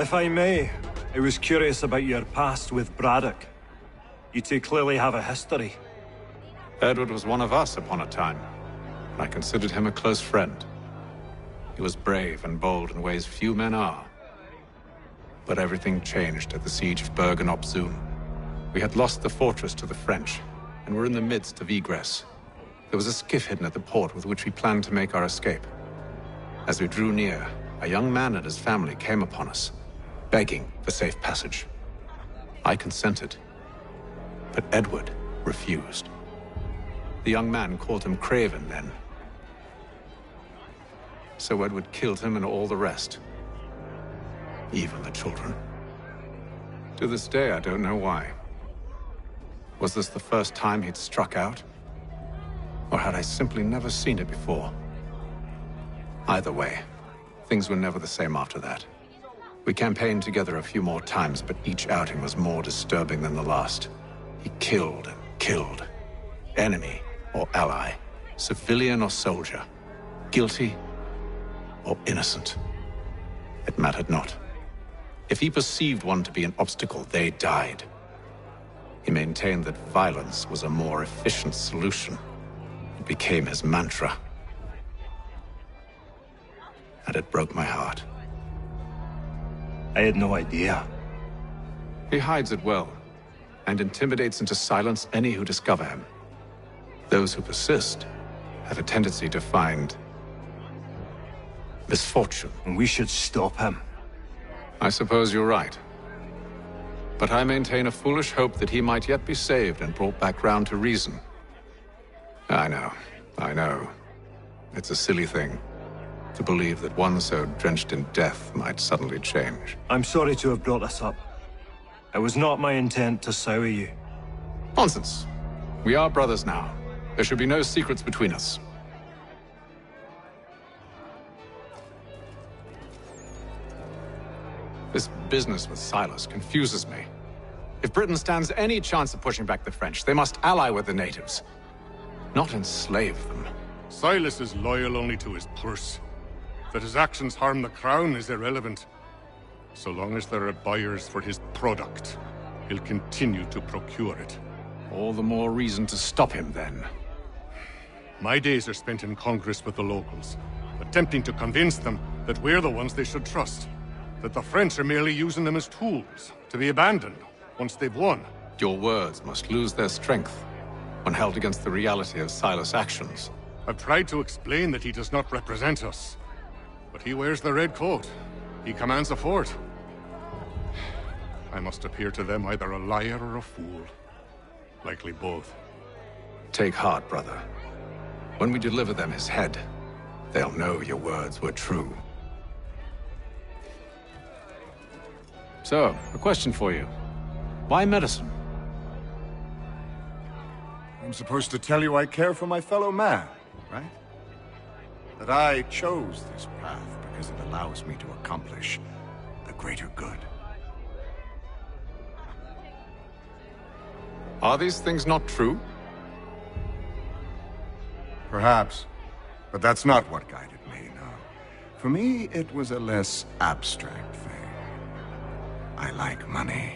If I may, I was curious about your past with Braddock. You two clearly have a history. Edward was one of us upon a time, and I considered him a close friend. He was brave and bold in ways few men are. But everything changed at the siege of Bergen op Zoom. We had lost the fortress to the French, and were in the midst of egress. There was a skiff hidden at the port with which we planned to make our escape. As we drew near, a young man and his family came upon us, begging for safe passage. I consented, but Edward refused. The young man called him Craven then. So Edward killed him and all the rest. Even the children. To this day, I don't know why. Was this the first time he'd struck out? Or had I simply never seen it before? Either way, things were never the same after that. We campaigned together a few more times, but each outing was more disturbing than the last. He killed and killed. Enemy or ally, civilian or soldier, guilty or innocent. It mattered not. If he perceived one to be an obstacle, they died. He maintained that violence was a more efficient solution. It became his mantra. And it broke my heart. I had no idea. He hides it well, and intimidates into silence any who discover him. Those who persist have a tendency to find misfortune. And we should stop him. I suppose you're right. But I maintain a foolish hope that he might yet be saved and brought back round to reason. I know. It's a silly thing to believe that one so drenched in death might suddenly change. I'm sorry to have brought this up. It was not my intent to sour you. Nonsense. We are brothers now. There should be no secrets between us. This business with Silas confuses me. If Britain stands any chance of pushing back the French, they must ally with the natives, not enslave them. Silas is loyal only to his purse. That his actions harm the crown is irrelevant. So long as there are buyers for his product, he'll continue to procure it. All the more reason to stop him, then. My days are spent in Congress with the locals, attempting to convince them that we're the ones they should trust. That the French are merely using them as tools, to be abandoned once they've won. Your words must lose their strength when held against the reality of Silas' actions. I've tried to explain that he does not represent us. But he wears the red coat. He commands a fort. I must appear to them either a liar or a fool. Likely both. Take heart, brother. When we deliver them his head, they'll know your words were true. So, a question for you. Why medicine? I'm supposed to tell you I care for my fellow man, right? That I chose this path because it allows me to accomplish the greater good. Are these things not true? Perhaps. But that's not what guided me, no. For me, it was a less abstract thing. I like money.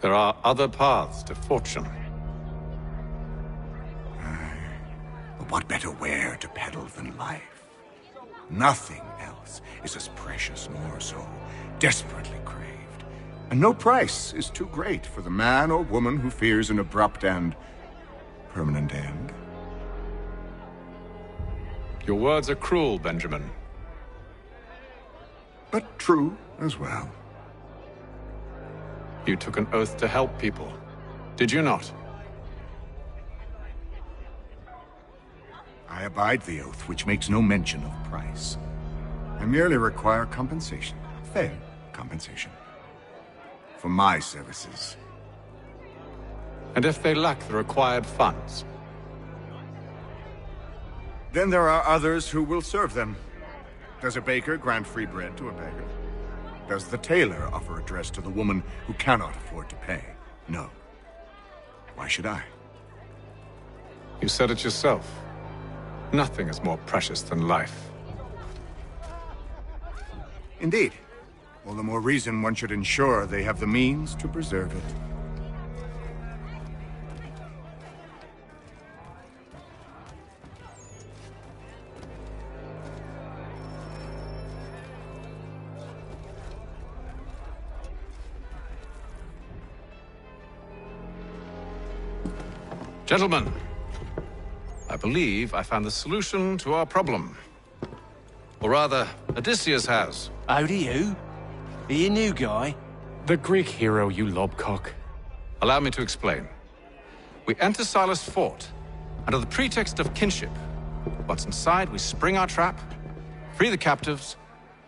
There are other paths to fortune. But what better ware to peddle than life? Nothing else is as precious nor so desperately craved. And no price is too great for the man or woman who fears an abrupt and permanent end. Your words are cruel, Benjamin. But true as well. You took an oath to help people, did you not? I abide the oath, which makes no mention of price. I merely require compensation, fair compensation, for my services. And if they lack the required funds? Then there are others who will serve them. Does a baker grant free bread to a beggar? Does the tailor offer a dress to the woman who cannot afford to pay? No. Why should I? You said it yourself. Nothing is more precious than life. Indeed. All the more reason one should ensure they have the means to preserve it. Gentlemen, I believe I found the solution to our problem. Or rather, Odysseus has. How do you? Are you new guy? The Greek hero, you lobcock. Allow me to explain. We enter Silas' fort under the pretext of kinship. Once inside, we spring our trap, free the captives,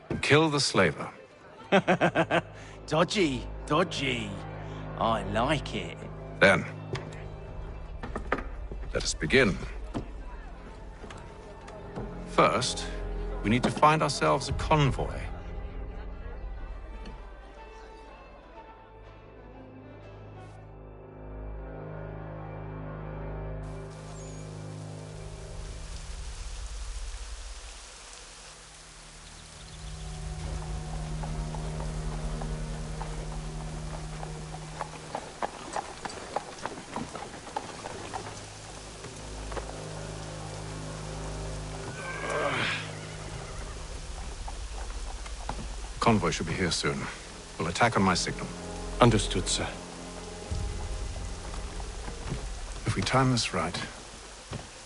and kill the slaver. Dodgy, dodgy. I like it. Then, let us begin. First, we need to find ourselves a convoy. Convoy should be here soon. We'll attack on my signal. Understood, sir. If we time this right,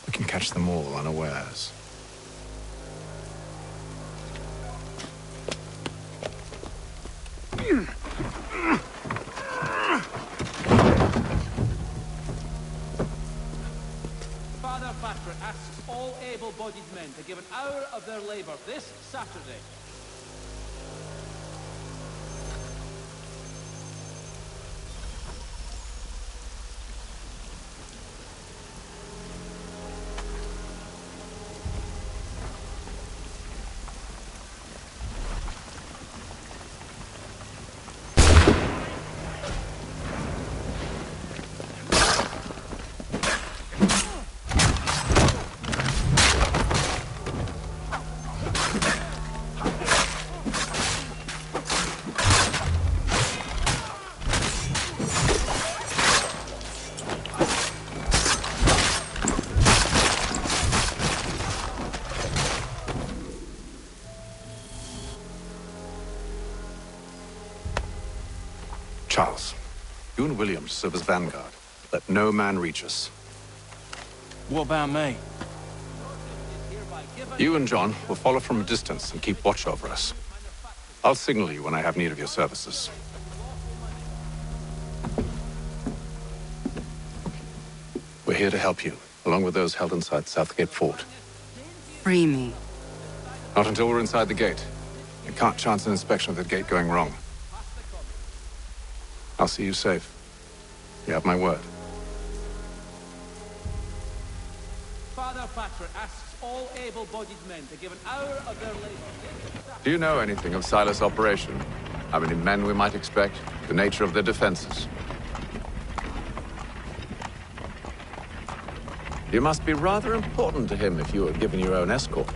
we can catch them all unawares. Father Patrick asks all able-bodied men to give an hour of their labor this Saturday. Charles, you and William serve as vanguard. Let no man reach us. What about me? You and John will follow from a distance and keep watch over us. I'll signal you when I have need of your services. We're here to help you, along with those held inside Southgate Fort. Free me. Not until we're inside the gate. You can't chance an inspection of the gate going wrong. I'll see you safe. You have my word. Father Patrick asks all able-bodied men to give an hour of their labor. Do you know anything of Silas' operation? How many men we might expect? The nature of their defenses? You must be rather important to him if you were given your own escort.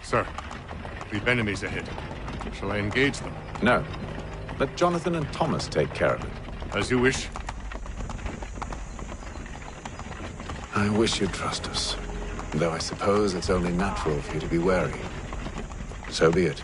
Sir, we've enemies ahead. Shall I engage them? No. Let Jonathan and Thomas take care of it. As you wish. I wish you'd trust us. Though I suppose it's only natural for you to be wary. So be it.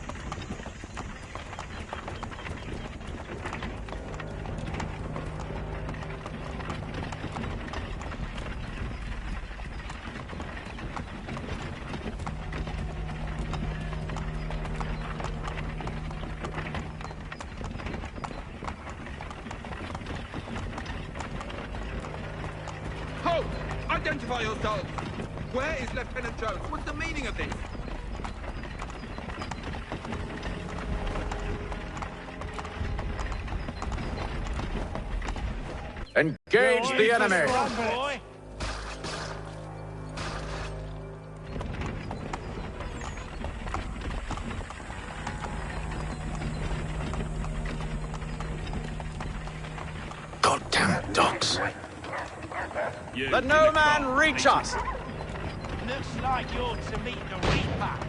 Halt! Identify yourselves! Where is Lieutenant Jones? What's the meaning of this? Engage the enemy! Boy. Goddamn dogs. Let no man reach us! Looks like you're to meet the Reaper.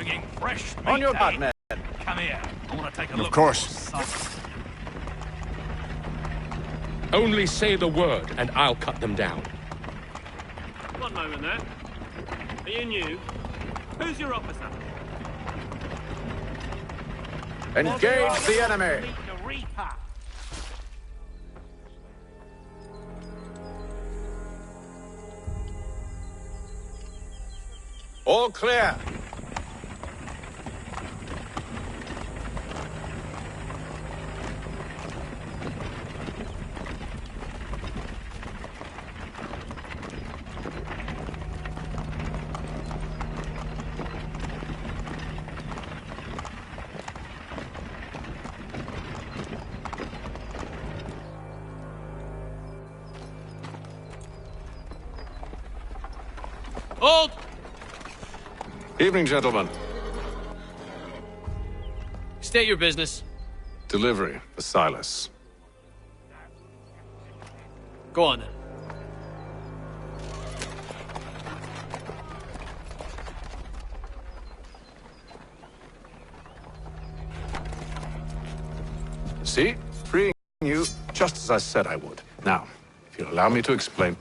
bringing fresh meat. On your butt, men. Come here. I want to take a look. Of course. Only say the word, and I'll cut them down. One moment there. Are you new? Who's your officer? Engage the enemy. Meet the Reaper. All clear. Hold! Evening, gentlemen. State your business. Delivery for Silas. Go on then. See? Freeing you, just as I said I would. Now, if you'll allow me to explain.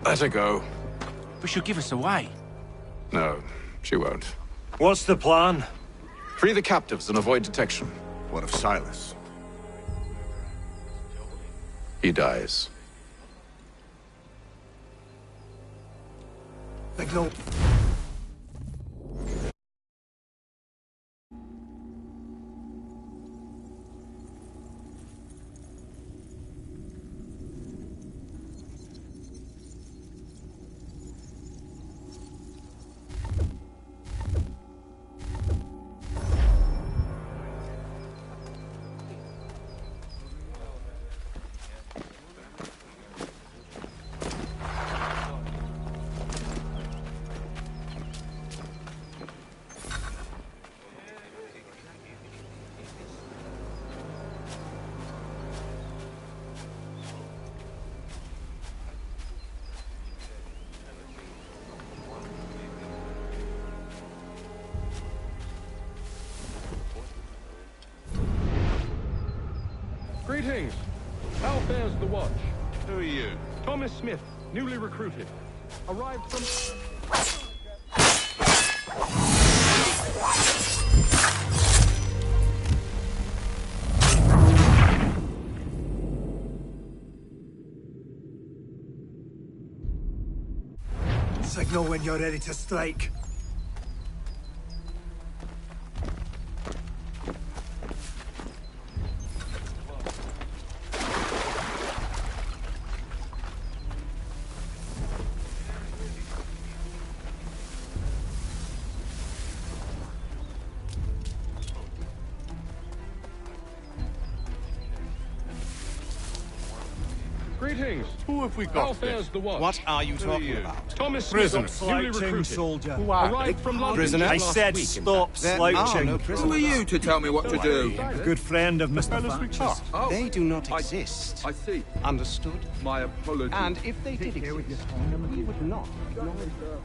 Let her go. But she'll give us away. No, she won't. What's the plan? Free the captives and avoid detection. What of Silas? He dies. Signal. Greetings. How fares the watch? Who are you? Thomas Smith, newly recruited. Arrived from... Signal when you're ready to strike. Greetings. Who have we got? How fares the watch? What are you talking about? Thomas Smith, Prisoners. newly Slouching recruited. soldier. Arrived from London Prisoner? I last said week, in stop fact. There are slouching. no Who are prisoners. you to tell me what to do? I'm a good friend of Mr. Thatcher's. Oh, They do not exist. I see. Understood? My apologies. And if they did exist, we would not acknowledge them.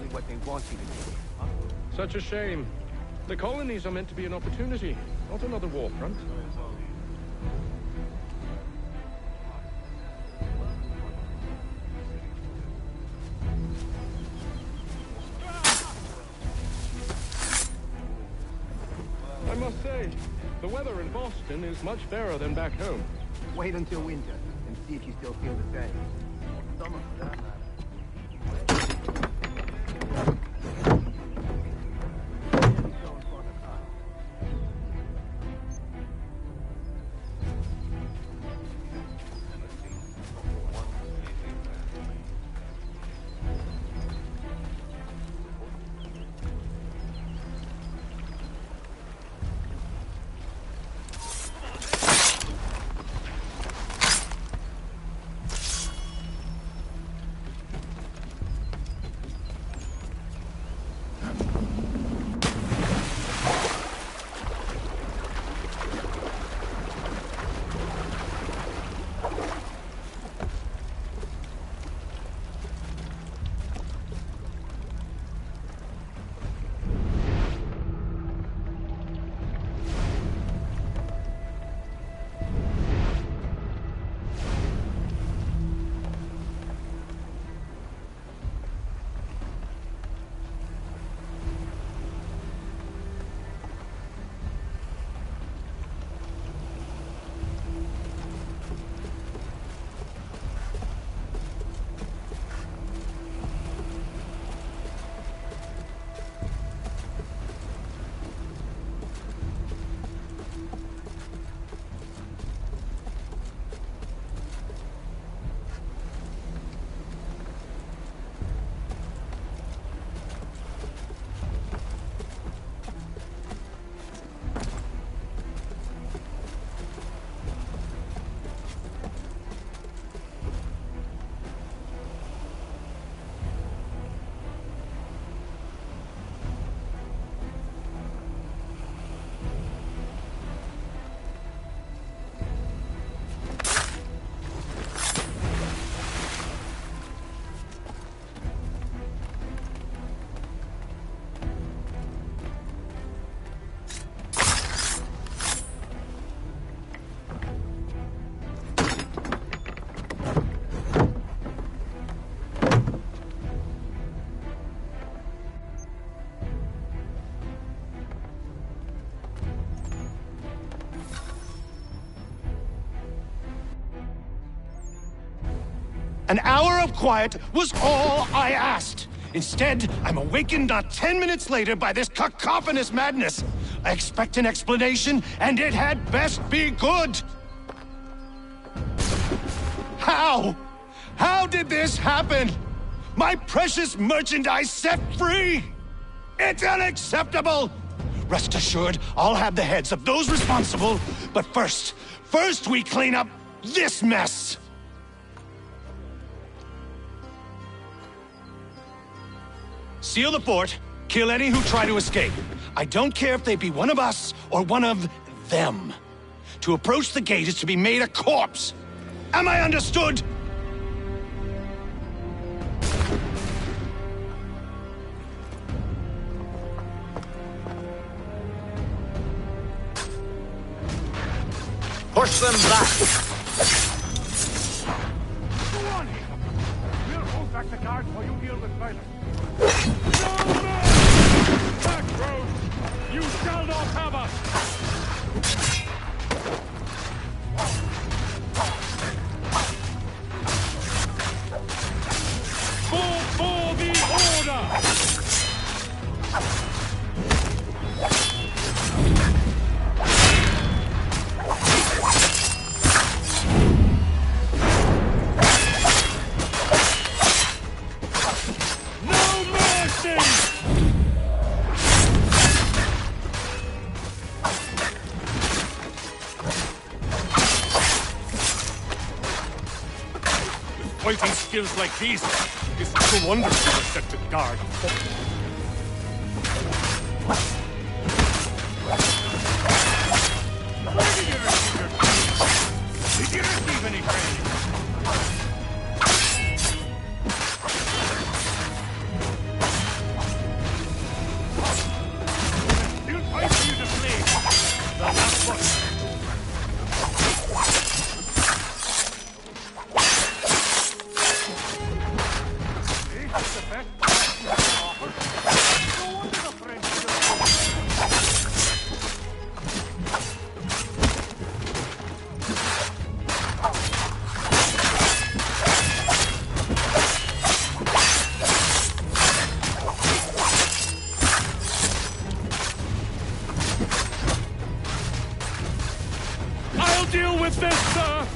exactly what they want you to do. Such a shame. The colonies are meant to be an opportunity, not another war front. I must say, the weather in Boston is much fairer than back home. Wait until winter and see if you still feel the same. Summer, for that matter. An hour of quiet was all I asked. Instead, I'm awakened not 10 minutes later by this cacophonous madness. I expect an explanation, and it had best be good. How? How did this happen? My precious merchandise set free? It's unacceptable! Rest assured, I'll have the heads of those responsible, but first we clean up this mess! Seal the fort, kill any who try to escape. I don't care if they be one of us or one of them. To approach the gate is to be made a corpse. Am I understood? Push them back! Go on, we'll hold back the guards while you deal with Silas. No more! Backroads! You shall not have us! For the order! Fighting skills like these, it's no wonder you were set to guard. Where did you receive your training? Did you receive any training? Deal with this, sir!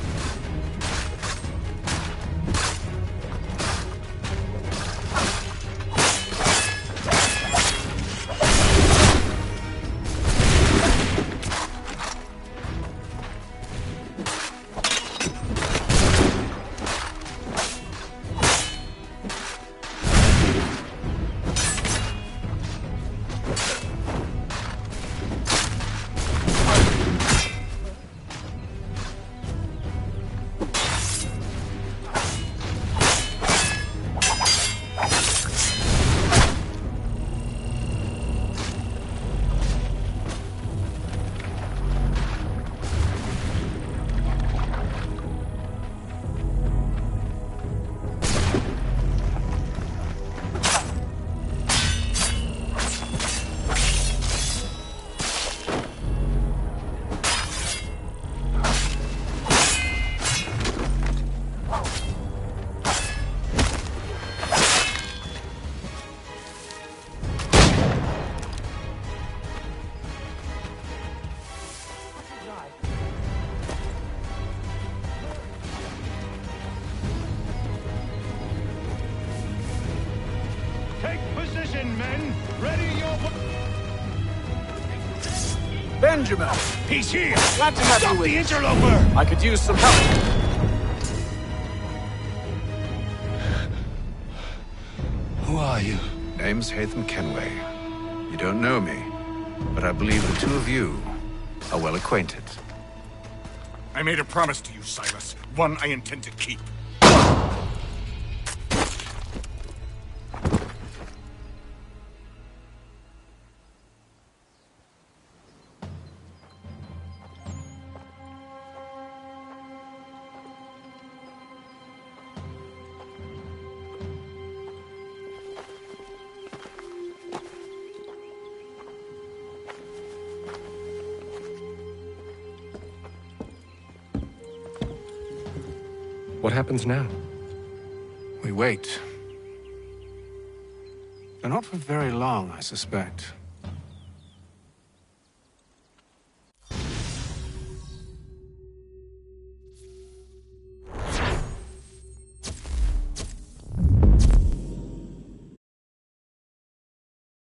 Take position, men! Ready your... Benjamin! He's here! Glad to have Stop you with the us. interloper! I could use some help. Who are you? Name's Hatham Kenway. You don't know me, but I believe the two of you are well acquainted. I made a promise to you, Silas. One I intend to keep. What happens now? We wait. But not for very long, I suspect.